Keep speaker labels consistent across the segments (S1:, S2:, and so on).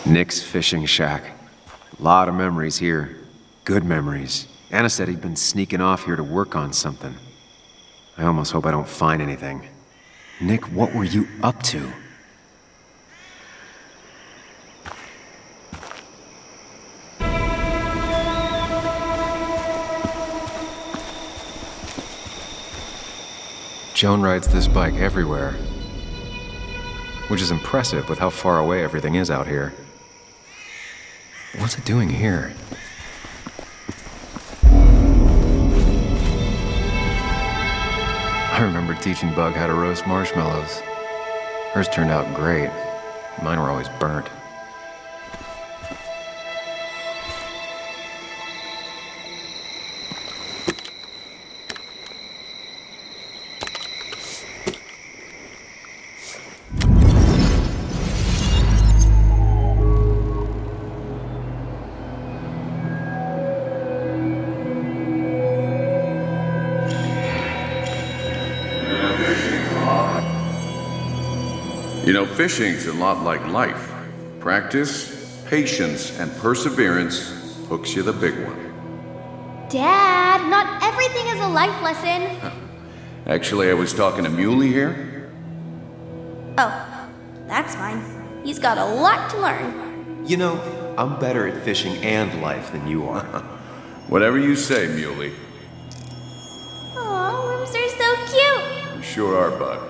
S1: Nick's fishing shack. Lot of memories here. Good memories. Anna said he'd been sneaking off here to work on something. I almost hope I don't find anything. Nick, what were you up to? Joan rides this bike everywhere. Which is impressive with how far away everything is out here. What's it doing here? I remember teaching Bug how to roast marshmallows. Hers turned out great. Mine were always burnt.
S2: You know, fishing's a lot like life. Practice, patience, and perseverance hooks you the big one.
S3: Dad, not everything is a life lesson.
S2: Actually, I was talking to Muley here.
S3: Oh, that's fine. He's got a lot to learn.
S1: You know, I'm better at fishing and life than you are.
S2: Whatever you say, Muley.
S3: Aw, worms are so cute.
S2: You sure are, Bug.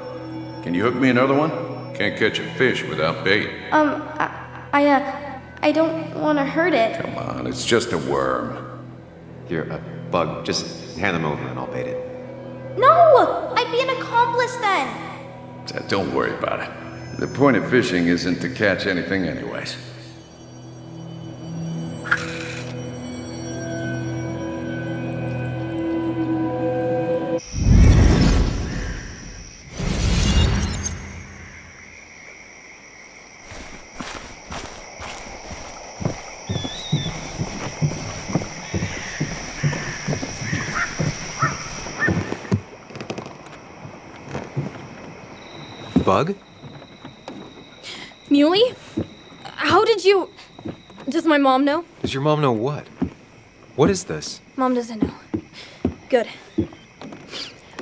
S2: Can you hook me another one? Can't catch a fish without bait.
S3: I don't want to hurt it.
S2: Come on, it's just a worm.
S1: Here, Bug, just hand them over and I'll bait it.
S3: No! I'd be an accomplice then.
S2: Don't worry about it. The point of fishing isn't to catch anything anyways.
S1: Bug?
S4: Muley? How did you... Does my mom know?
S1: Does your mom know what? What is this?
S4: Mom doesn't know. Good.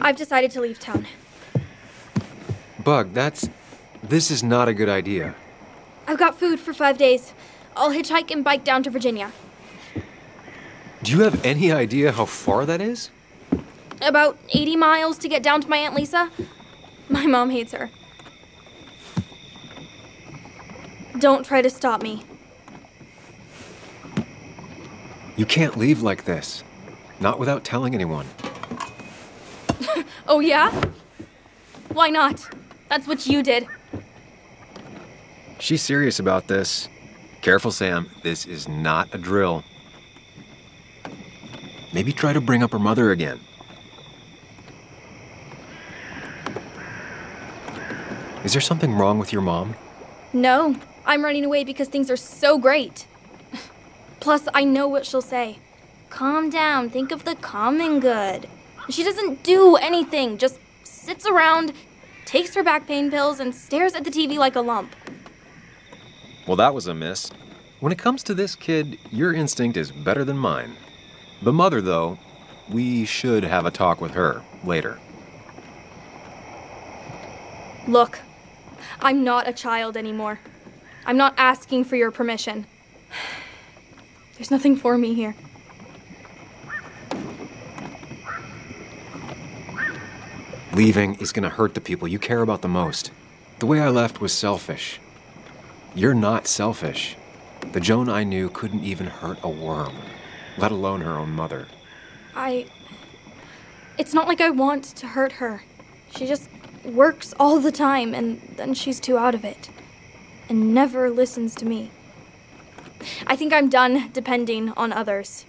S4: I've decided to leave town.
S1: Bug, this is not a good idea.
S4: I've got food for 5 days. I'll hitchhike and bike down to Virginia.
S1: Do you have any idea how far that is?
S4: About 80 miles to get down to my Aunt Lisa. My mom hates her. Don't try to stop me.
S1: You can't leave like this. Not without telling anyone.
S4: Oh, yeah? Why not? That's what you did.
S1: She's serious about this. Careful, Sam. This is not a drill. Maybe try to bring up her mother again. Is there something wrong with your mom?
S4: No, I'm running away because things are so great. Plus, I know what she'll say. Calm down, think of the common good. She doesn't do anything, just sits around, takes her back pain pills, and stares at the TV like a lump.
S1: Well, that was a miss. When it comes to this kid, your instinct is better than mine. The mother, though, we should have a talk with her later.
S4: Look, I'm not a child anymore. I'm not asking for your permission. There's nothing for me here.
S1: Leaving is gonna hurt the people you care about the most. The way I left was selfish. You're not selfish. The Joan I knew couldn't even hurt a worm, let alone her own mother.
S4: It's not like I want to hurt her. She just works all the time, and then she's too out of it. And never listens to me. I think I'm done depending on others.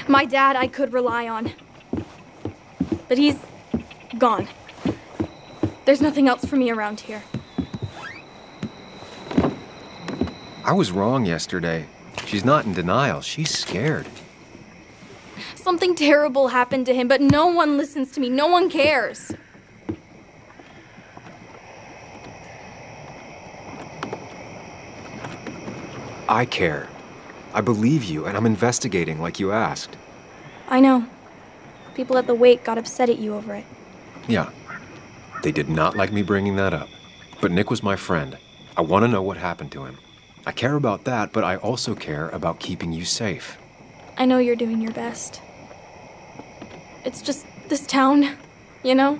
S4: My dad I could rely on. But he's gone. There's nothing else for me around here.
S1: I was wrong yesterday. She's not in denial. She's scared.
S4: Something terrible happened to him, but no one listens to me. No one cares.
S1: I care. I believe you, and I'm investigating like you asked.
S4: I know. People at the wake got upset at you over it.
S1: Yeah. They did not like me bringing that up. But Nick was my friend. I want to know what happened to him. I care about that, but I also care about keeping you safe.
S4: I know you're doing your best. It's just this town, you know?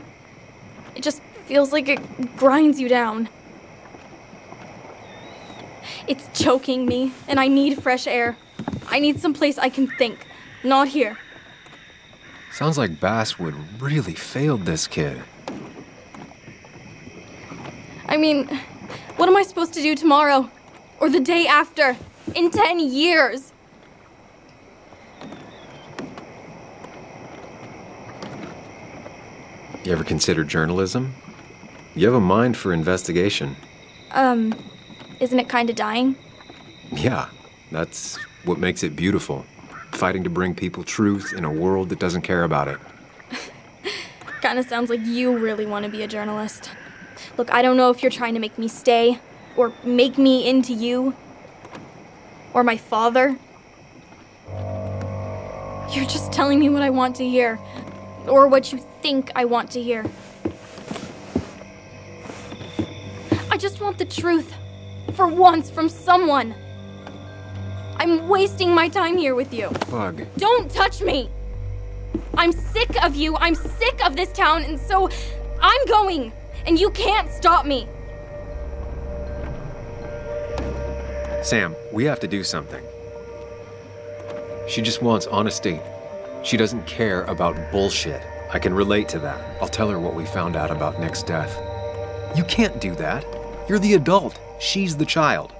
S4: It just feels like it grinds you down. It's choking me, and I need fresh air. I need someplace I can think, not here.
S1: Sounds like Basswood really failed this kid.
S4: I mean, what am I supposed to do tomorrow? Or the day after? In 10 years?
S1: You ever consider journalism? You have a mind for investigation.
S4: Isn't it kinda dying?
S1: Yeah, that's what makes it beautiful. Fighting to bring people truth in a world that doesn't care about it.
S4: Kinda sounds like you really want to be a journalist. Look, I don't know if you're trying to make me stay, or make me into you, or my father. You're just telling me what I want to hear, or what you think I want to hear. I just want the truth, for once, from someone. I'm wasting my time here with you.
S1: Bug.
S4: Don't touch me! I'm sick of you, I'm sick of this town, and so I'm going, and you can't stop me.
S1: Sam, we have to do something. She just wants honesty. She doesn't care about bullshit. I can relate to that. I'll tell her what we found out about Nick's death. You can't do that. You're the adult. She's the child.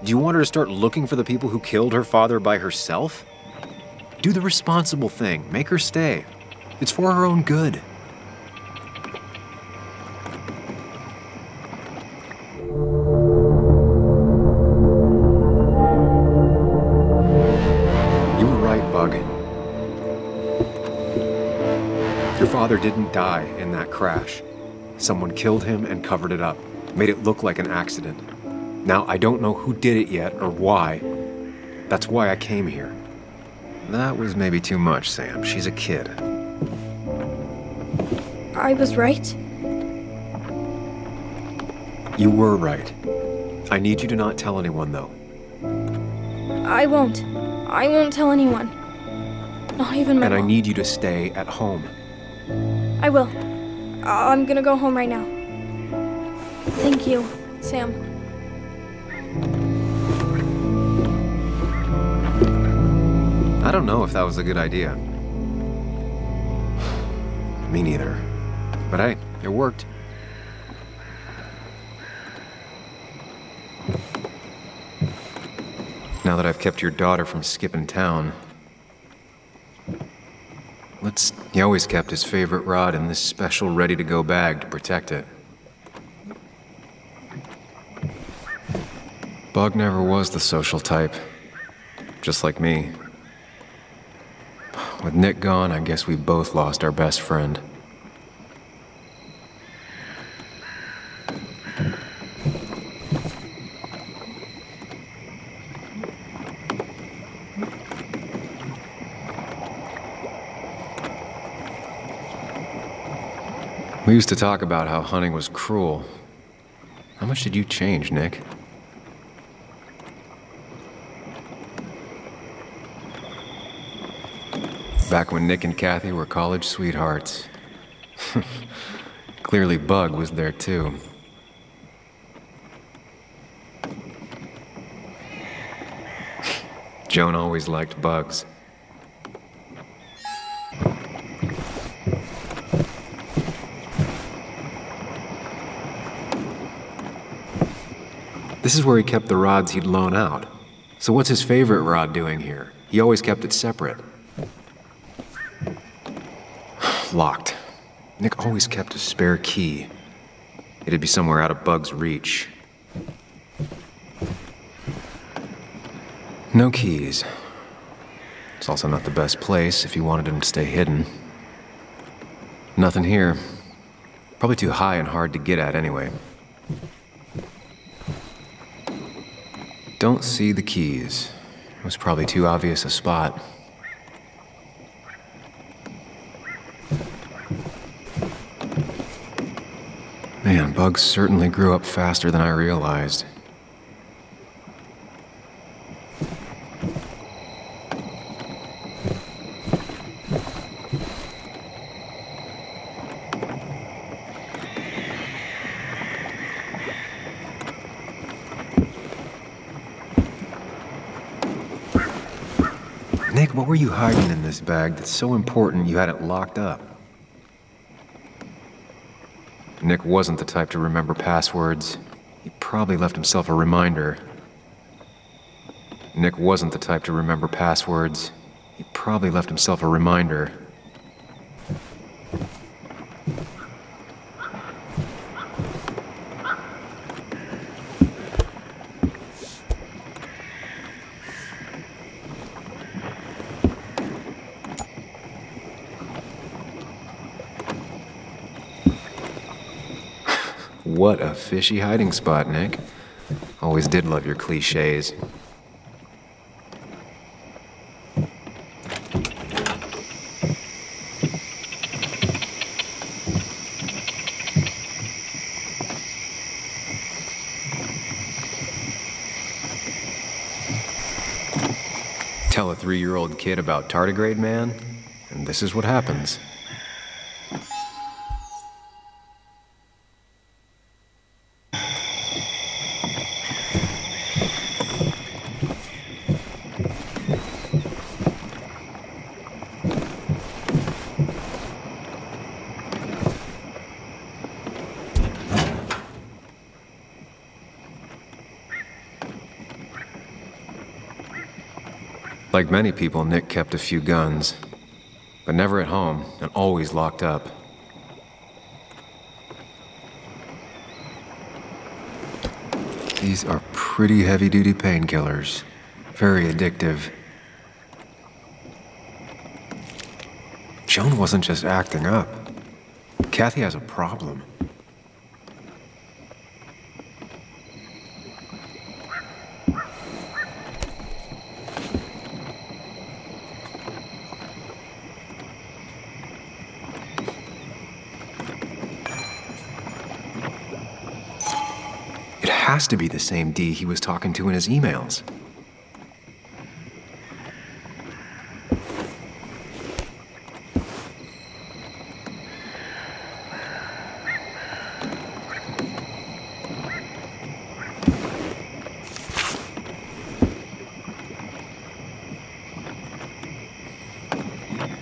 S1: Do you want her to start looking for the people who killed her father by herself? Do the responsible thing. Make her stay. It's for her own good. You were right, Bug. Your father didn't die in that crash. Someone killed him and covered it up, made it look like an accident. Now, I don't know who did it yet or why. That's why I came here. That was maybe too much, Sam. She's a kid.
S4: I was right?
S1: You were right. I need you to not tell anyone, though.
S4: I won't. I won't tell anyone. Not even my
S1: And I
S4: mom.
S1: need you to stay at home.
S4: I will. I'm gonna go home right now. Thank you, Sam.
S1: I don't know if that was a good idea. Me neither. But hey, it worked. Now that I've kept your daughter from skipping town, he always kept his favorite rod in this special ready-to-go bag to protect it. Bug never was the social type, just like me. With Nick gone, I guess we both lost our best friend. We used to talk about how hunting was cruel. How much did you change, Nick? Back when Nick and Kathy were college sweethearts. Clearly Bug was there too. Joan always liked bugs. This is where he kept the rods he'd loan out. So what's his favorite rod doing here? He always kept it separate. Locked. Nick always kept a spare key. It'd be somewhere out of Bug's reach. No keys. It's also not the best place if you wanted him to stay hidden. Nothing here. Probably too high and hard to get at anyway. Don't see the keys. It was probably too obvious a spot. Man, Bugs certainly grew up faster than I realized. Nick, what were you hiding in this bag that's so important you had it locked up? Nick wasn't the type to remember passwords. He probably left himself a reminder. Nick wasn't the type to remember passwords. He probably left himself a reminder. What a fishy hiding spot, Nick. Always did love your cliches. Tell a 3-year-old kid about tardigrade man, and this is what happens. Like many people, Nick kept a few guns, but never at home and always locked up. These are pretty heavy-duty painkillers, very addictive. Joan wasn't just acting up. Kathy has a problem. It has to be the same D he was talking to in his emails.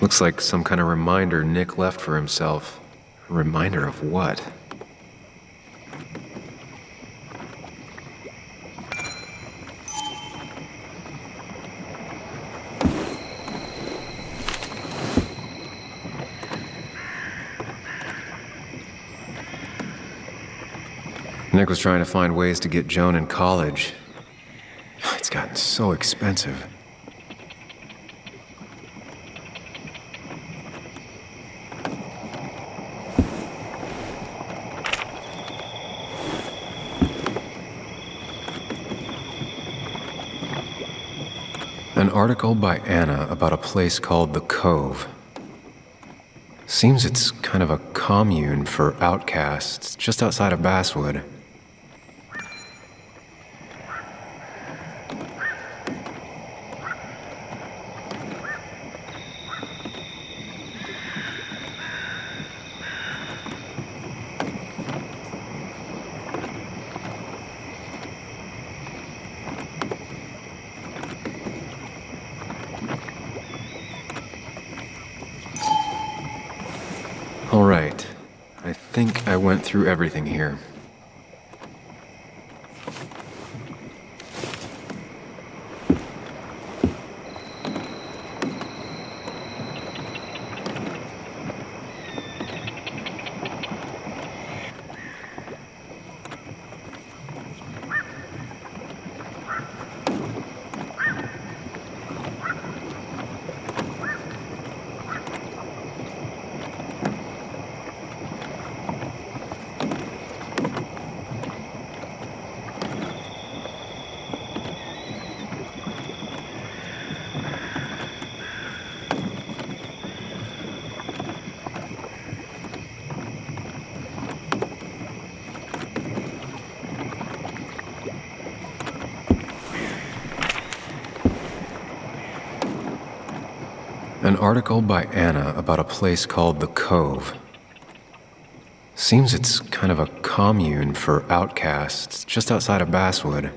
S1: Looks like some kind of reminder Nick left for himself. A reminder of what? Nick was trying to find ways to get Joan in college. It's gotten so expensive. An article by Anna about a place called The Cove. Seems it's kind of a commune for outcasts just outside of Basswood. All right, I think I went through everything here. An article by Anna about a place called the Cove. Seems it's kind of a commune for outcasts just outside of Basswood.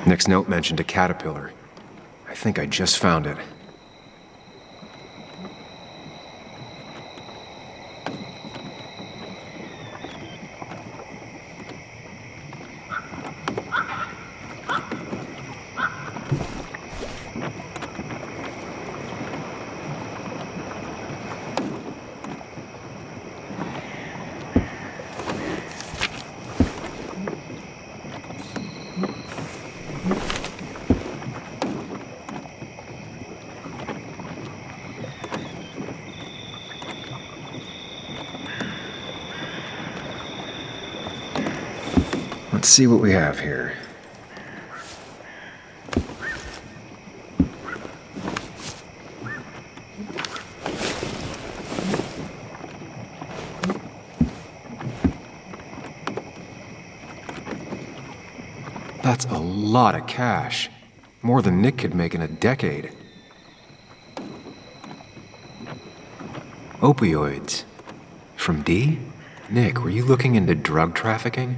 S1: Nick's note mentioned a caterpillar. I think I just found it. Let's see what we have here. That's a lot of cash. More than Nick could make in a decade. Opioids. From D? Nick, were you looking into drug trafficking?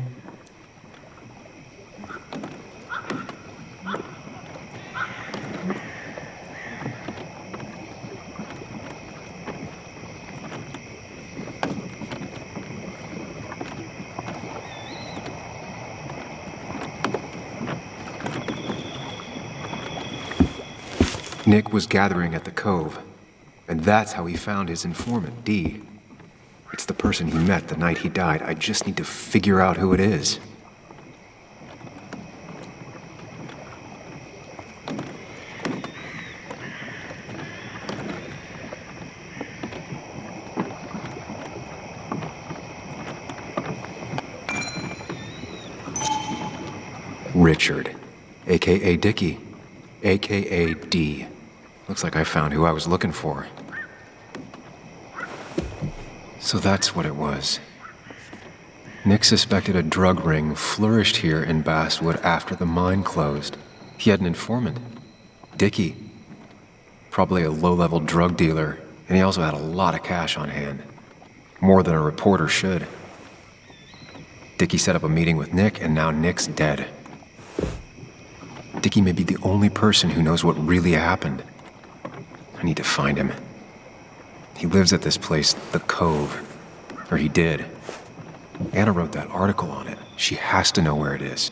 S1: Nick was gathering at the Cove, and that's how he found his informant, D. It's the person he met the night he died. I just need to figure out who it is. Richard, a.k.a. Dickie, a.k.a. D. Looks like I found who I was looking for. So that's what it was. Nick suspected a drug ring flourished here in Basswood after the mine closed. He had an informant, Dickie. Probably a low-level drug dealer, and he also had a lot of cash on hand. More than a reporter should. Dickie set up a meeting with Nick, and now Nick's dead. Dickie may be the only person who knows what really happened. I need to find him. He lives at this place, the Cove. Or he did. Anna wrote that article on it. She has to know where it is.